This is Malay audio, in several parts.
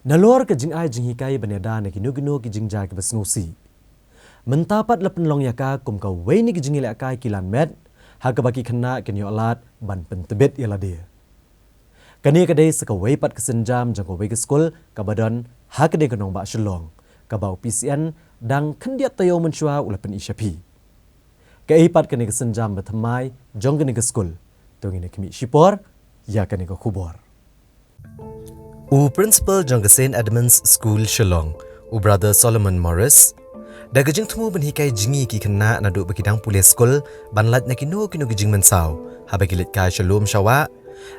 Nalor ke Jngi kai beneda ne kinu ki Jingiakob besngusi. Mentapat lepen long yaka kum ka weni ki Jngi kai kilan met haka baki Khynnah ke nyolat ban pentebet yala dia. Kani kadai seka weipat kesenjam jangko wei ke skul ka badan haka de kenong ba shelong ka bau PCN dang kendiat tayo menshua ula pen isyapi. Keipat kani kesenjam bertemai jong kani ke skul. Tungini kemi shipor ya kani ke kubor. U principal jong ke St. Edmund's School Shillong, u brother Solomon Morris, da gejing temu ben hikai Jngi ki Khynnah na duk bekidang pulia skul ban lat na kinu gejing mensau ha bagilit ka shalom syawa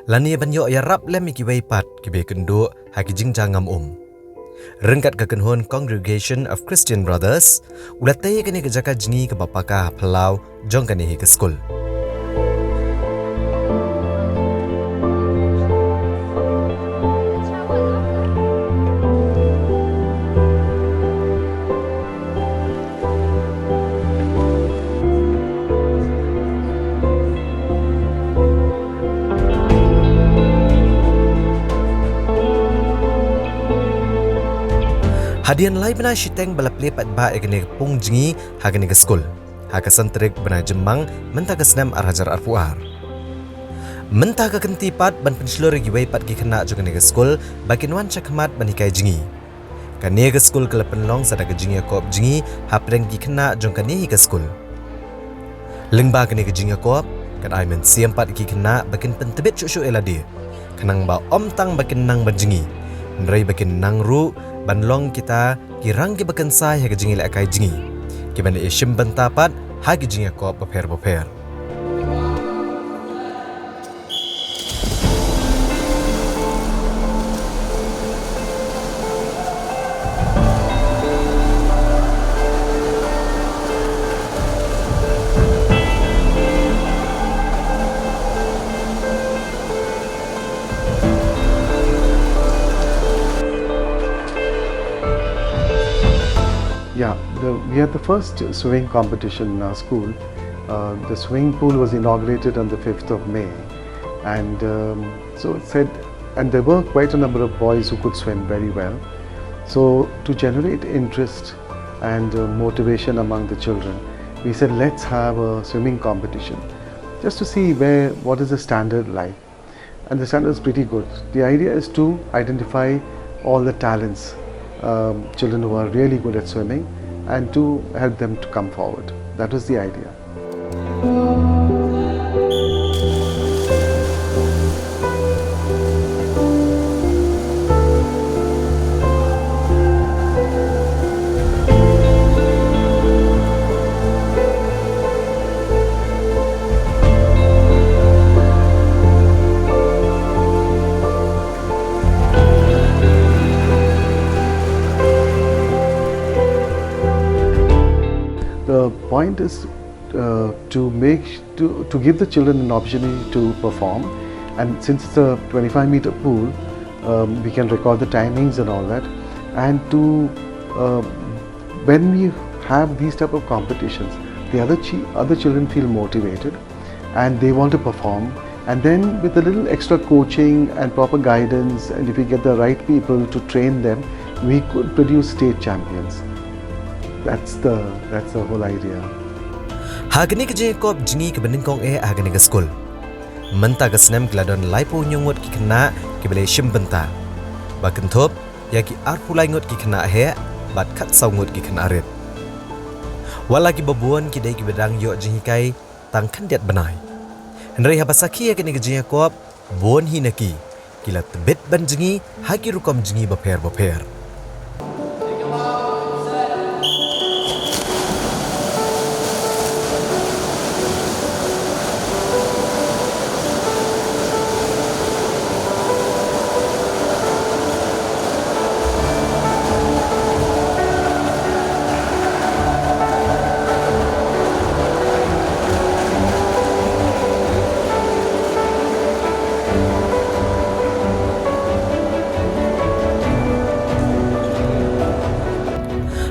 lani ban yo ya rap lem ki weipat ki be kendu ha ki jingja ngam rengkat ke kenhon Congregation of Christian Brothers ulat tay kani ke jaka Jngi ke bapaka pelau jong kani hi ke skul. Hadian lai bena shiteng balap lepat ba egane pung Jngi hagane ke skul. Haka santrik bena jemang mentah ke senam arhajar arpuar. Mentah ke kentipat ban Pynshlur gi weipat ki Khynnah jogane ke skul bakin wan cakmat ban hikai Jngi. Kani ke skul ke lepen long sada ke Jingiakob Jngi hapreng ki Khynnah jong kani ke skul. Lengba kani ke Jingiakob kan aimen siampat ki Khynnah bakin pentebet syuk ela dia. Kanang ba om tang bakin nang ban Jngi. Nrai bakin nang ru ban long kita kirang ki bakan sai ha Jngi la kai Jngi ki ban ishim bantapat ha Jingiakob beper. Yeah, we had the first swimming competition in our school. The swimming pool was inaugurated on the 5th of May, and so it said, and there were quite a number of boys who could swim very well. So to generate interest and motivation among the children, we said let's have a swimming competition just to see what is the standard like, and the standard is pretty good. The idea is to identify all the talents. Children who are really good at swimming and to help them to come forward. That was the idea. The point is to give the children an opportunity to perform, and since it's a 25-meter pool, we can record the timings and all that, and when we have these type of competitions, the other children feel motivated and they want to perform, and then with a little extra coaching and proper guidance, and if we get the right people to train them, we could produce state champions. That's the whole idea. Hagani ke Jingiakob Jngi ke beningkong hagani ke skul. Menta ke senam gladon laipo nyungut ki Khynnah ke bele shim benta. Bakin top ya ki arpulai ngut ki Khynnah he bat kat saungut ki Khynnah rit. Wala ki babuan ki dai ki bedang yo Jngi kai tang kandiat benai. Henry habasaki ya kini ke Jingiakob bon hinaki kila tebet ban Jngi haki rukom Jngi beper.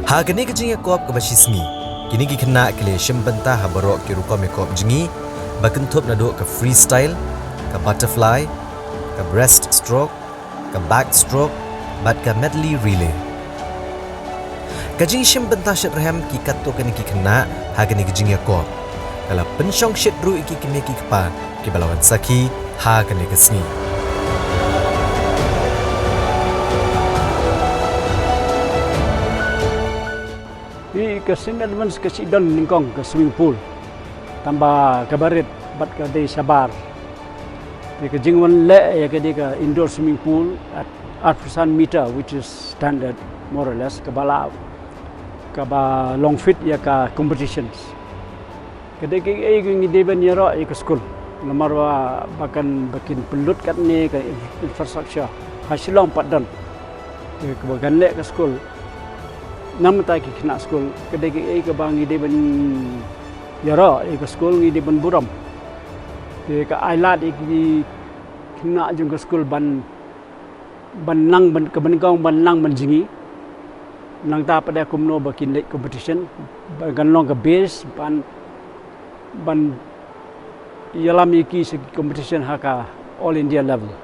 Hagani ke Jingiakob ke basisngi. Kini ki Khynnah ke le shim benta habarok ki rukom Jakob Jngi bakin top naduk ke freestyle, ke butterfly, ke breaststroke, ke backstroke, bat ka medley relay. Kajing shim bentah syet rehem ki kato kani ki Khynnah hagani ki Jingiakob. Kala pensyong syet ru iki kini ki kepa ki balawan saki hagani ki sni. Di ke St. Edmund ke Sidon Ningkong ke swimming pool tambah kabarit bat ke di Sabar di ke Jingwan le ya ke di ke indoor swimming pool at 8% meter which is standard more or less ke bala long fit ya ke competitions ke di ke ngi di ben yaro ya ke school nomor bahkan bakin pelut kat ni ke infrastructure hasilong padan ke bagan le ke school nam ta ki Khynnah school kedai ke bangi de ban yara ke school ngi de ban buram ke ailat ki Khynnah jung ke school ban nang ban ke ban gong ban nang ban Jngi nang ta pada kumno bakin late competition gan long ke base ban yalam ki competition haka all India level.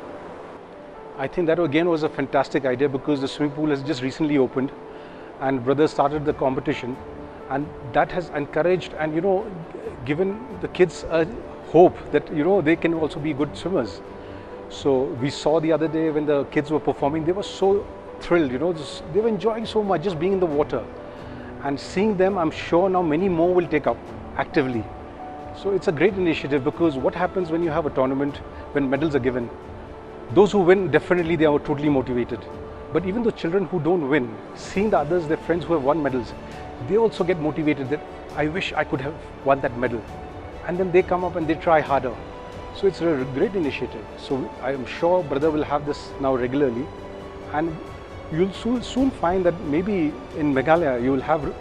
I think that again was a fantastic idea because the swimming pool has just recently opened and brothers started the competition, and that has encouraged and given the kids a hope that they can also be good swimmers. So we saw the other day when the kids were performing, they were so thrilled, they were enjoying so much just being in the water, and seeing them, I'm sure now many more will take up actively. So it's a great initiative because what happens when you have a tournament, when medals are given, those who win, definitely they are totally motivated. But even the children who don't win, seeing the others, their friends who have won medals, they also get motivated that I wish I could have won that medal. And then they come up and they try harder. So it's a great initiative. So I am sure brother will have this now regularly. And you'll soon find that maybe in Meghalaya, you will have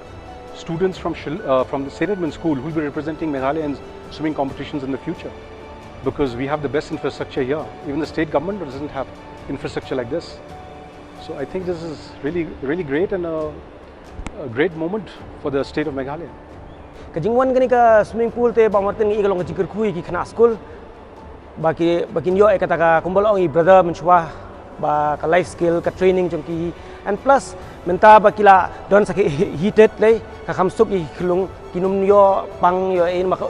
students from the St. Edmund school who will be representing Meghalaya in swimming competitions in the future. Because we have the best infrastructure here. Even the state government doesn't have infrastructure like this. So I think this is really great and a great moment for the state of Meghalaya. Kajingwan kani ka swimming pool te ba martin ngi igalong jikir kui ki Khynnah school bakin yo kata ka kumbal ong brother menchwa ba ka life skill ka training jongki and plus menta ba kila don sak heated le ka khamsup I khilung kinum yo pang yo in maka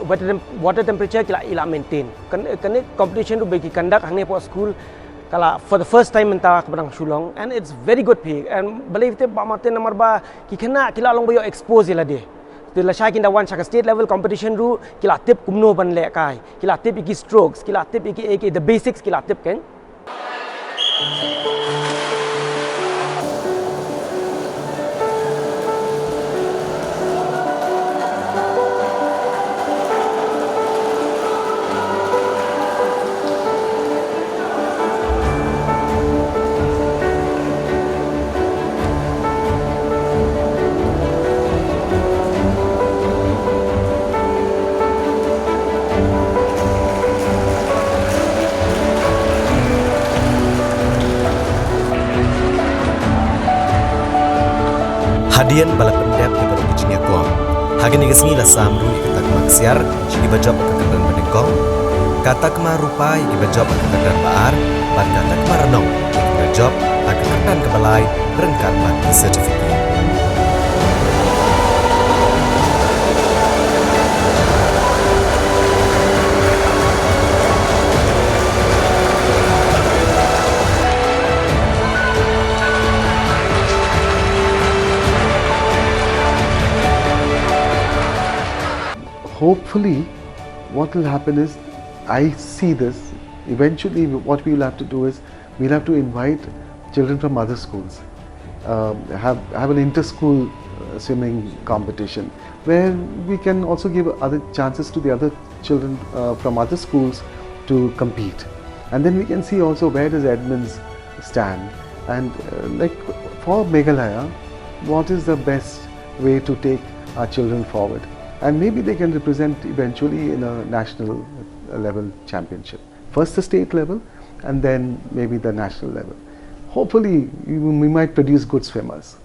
water temperature kila ila maintain kan competition to be conduct hang ne po school kala for the first time menta kebarang Shulong, and it's very good pay and believe te ba martin nomor ba ki Khynnah kila long ba yo expose ila de la shakin da wan shaka state level competition ru kila tip kumno ban le kai kila tip iki strokes kila tip iki the basics kila tip kan. Hadian bala pendep kepada Jingiakob. Hagani kesini la samru ikatak maksiar shiki bajab kekatan menengkong. Katak ma rupai iki bajab kekatan baar, ban katak ma renong iki bajab kekatan kebalai rengkat mati sertifikat. Hopefully, what will happen is, I see this, eventually what we will have to do is, we'll have to invite children from other schools, have an inter-school swimming competition, where we can also give other chances to the other children from other schools to compete. And then we can see also where does Edmund's stand, and like for Meghalaya, what is the best way to take our children forward. And maybe they can represent eventually in a national level championship. First the state level and then maybe the national level. Hopefully we might produce good swimmers.